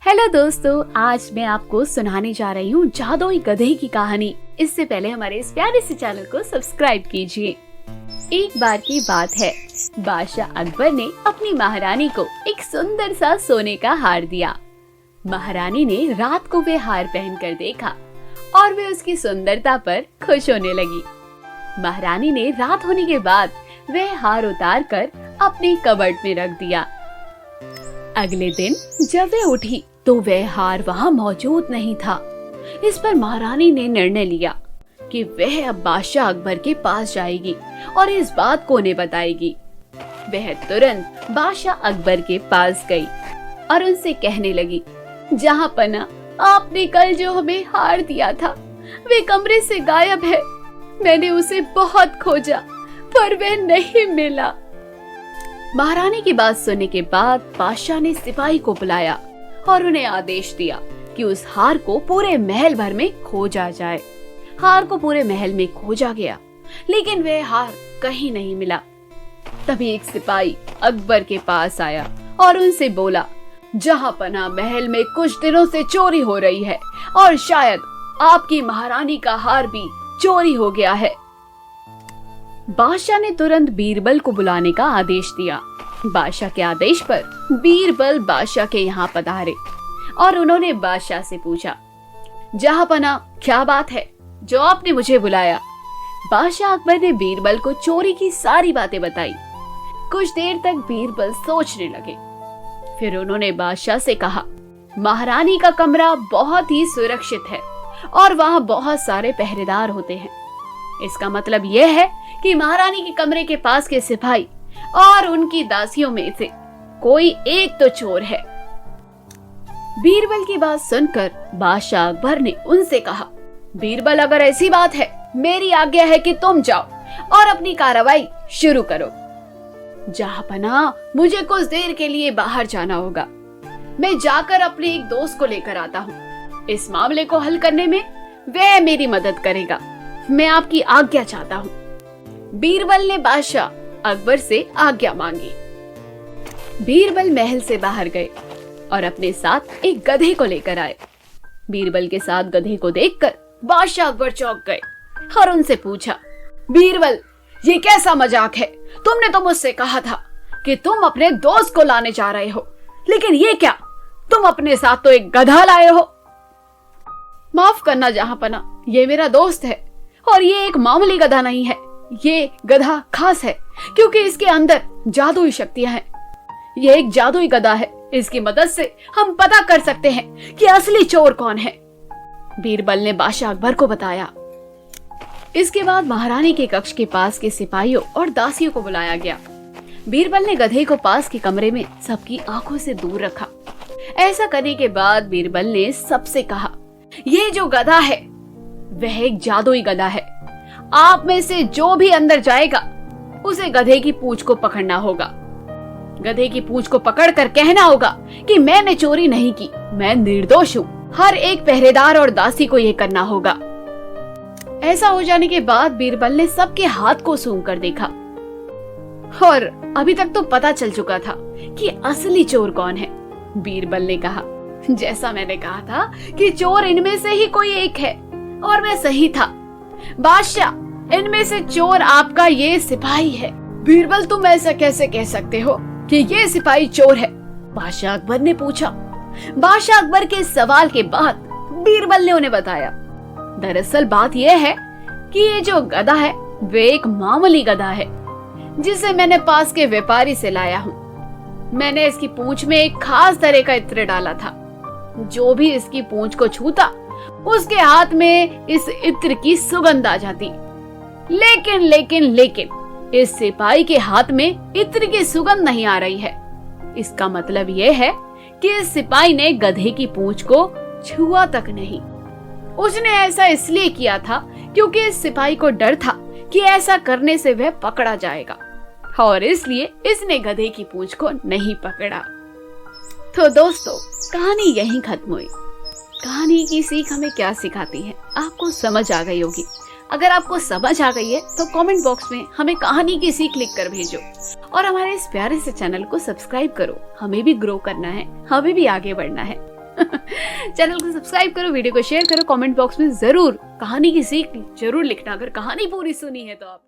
Hello दोस्तों, आज मैं आपको सुनाने जा रही हूँ जादुई गधे की कहानी। इससे पहले हमारे इस प्यारे से चैनल को सब्सक्राइब कीजिए। एक बार की बात है, बादशाह अकबर ने अपनी महारानी को एक सुंदर सा सोने का हार दिया। महारानी ने रात को वे हार पहनकर देखा और वे उसकी सुंदरता पर खुश होने लगी। महारानी ने रात होने के बाद वह हार उतार कर अपने कबर्ड में रख दिया। अगले दिन जब वह उठी तो वह हार वहाँ मौजूद नहीं था। इस पर महारानी ने निर्णय लिया कि वह अब बादशाह अकबर के पास जाएगी और इस बात को उन्हें बताएगी। वह तुरंत बादशाह अकबर के पास गई और उनसे कहने लगी, जहाँ पना, आपने कल जो हमें हार दिया था वे कमरे से गायब है। मैंने उसे बहुत खोजा पर वह नहीं मिला। महारानी की बात सुनने के बाद बादशाह ने सिपाही को बुलाया और उन्हें आदेश दिया कि उस हार को पूरे महल भर में खोजा जाए। हार को पूरे महल में खोजा गया, लेकिन वह हार कहीं नहीं मिला। तभी एक सिपाही अकबर के पास आया और उनसे बोला, जहाँ पना, महल में कुछ दिनों से चोरी हो रही है और शायद आपकी महारानी का हार भी चोरी हो गया है। बादशाह ने तुरंत बीरबल को बुलाने का आदेश दिया। बादशाह के आदेश पर बीरबल बादशाह के यहाँ पधारे और उन्होंने बादशाह से पूछा, जहाँ पना, क्या बात है जो आपने मुझे बुलाया? बादशाह अकबर ने बीरबल को चोरी की सारी बातें बताई। कुछ देर तक बीरबल सोचने लगे। फिर उन्होंने बादशाह से कहा, महारानी का कमरा बहुत ही सुरक्षित है और वहाँ बहुत सारे पहरेदार होते हैं। इसका मतलब यह है कि महारानी के कमरे के पास के सिपाही और उनकी दासियों में से कोई एक तो चोर है। बीरबल की बात सुनकर बादशाह अकबर ने उनसे कहा, बीरबल, अगर ऐसी बात है, मेरी आज्ञा है कि तुम जाओ और अपनी कार्रवाई शुरू करो। जहाँपनाह, मुझे कुछ देर के लिए बाहर जाना होगा। मैं जाकर अपने एक दोस्त को लेकर आता हूँ। इस मामले को हल करने में वह मेरी मदद करेगा। मैं आपकी आज्ञा चाहता हूँ। बीरबल ने बादशाह अकबर से आज्ञा मांगी। बीरबल महल से बाहर गए और अपने साथ एक गधे को लेकर आए। बीरबल के साथ गधे को देखकर बादशाह अकबर चौंक गए और उनसे पूछा, बीरबल, ये कैसा मजाक है? तुमने तो मुझसे कहा था कि तुम अपने दोस्त को लाने जा रहे हो, लेकिन ये क्या, तुम अपने साथ तो एक गधा लाए हो। माफ करना जहाँपना, ये मेरा दोस्त है और ये एक मामूली गधा नहीं है। ये गधा खास है क्योंकि इसके अंदर जादुई शक्तियां हैं। ये एक जादुई गधा है। इसकी मदद से हम पता कर सकते हैं कि असली चोर कौन है। बीरबल ने बादशाह अकबर को बताया। इसके बाद महारानी के कक्ष के पास के सिपाहियों और दासियों को बुलाया गया। बीरबल ने गधे को पास के कमरे में सबकी आंखों से दूर रखा। ऐसा करने के बाद बीरबल ने सबसे कहा, ये जो गधा है वह एक जादुई गधा है। आप में से जो भी अंदर जाएगा उसे गधे की पूंछ को पकड़ना होगा। गधे की पूंछ को पकड़कर कहना होगा कि मैंने चोरी नहीं की, मैं निर्दोष हूँ। हर एक पहरेदार और दासी को यह करना होगा। ऐसा हो जाने के बाद बीरबल ने सबके हाथ को सूंघ कर देखा और अभी तक तो पता चल चुका था कि असली चोर कौन है। बीरबल ने कहा, जैसा मैंने कहा था कि चोर इनमें से ही कोई एक है और मैं सही था। बादशाह, इनमें से चोर आपका ये सिपाही है। बीरबल, तुम ऐसा कैसे कह सकते हो कि ये सिपाही चोर है? बादशाह अकबर ने पूछा। बादशाह अकबर के सवाल के बाद बीरबल ने उन्हें बताया, दरअसल बात यह है कि ये जो गधा है वे एक मामूली गधा है जिसे मैंने पास के व्यापारी से लाया हूँ। मैंने इसकी पूंछ में एक खास तरह का इत्र डाला था। जो भी इसकी पूंछ को छूता उसके हाथ में इस इत्र की सुगंध आ जाती। लेकिन इस सिपाही के हाथ में इत्र की सुगंध नहीं आ रही है। इसका मतलब यह है कि इस सिपाही ने गधे की पूंछ को छुआ तक नहीं। उसने ऐसा इसलिए किया था क्योंकि इस सिपाही को डर था कि ऐसा करने से वह पकड़ा जाएगा और इसलिए इसने गधे की पूंछ को नहीं पकड़ा। तो दोस्तों, कहानी यहीं खत्म हुई। कहानी की सीख हमें क्या सिखाती है, आपको समझ आ गई होगी। अगर आपको समझ आ गई है तो कमेंट बॉक्स में हमें कहानी की सीख लिखकर भेजो और हमारे इस प्यारे से चैनल को सब्सक्राइब करो। हमें भी ग्रो करना है, हमें भी आगे बढ़ना है। चैनल को सब्सक्राइब करो, वीडियो को शेयर करो, कमेंट बॉक्स में जरूर कहानी की सीख जरूर लिखना अगर कहानी पूरी सुनी है तो आपने।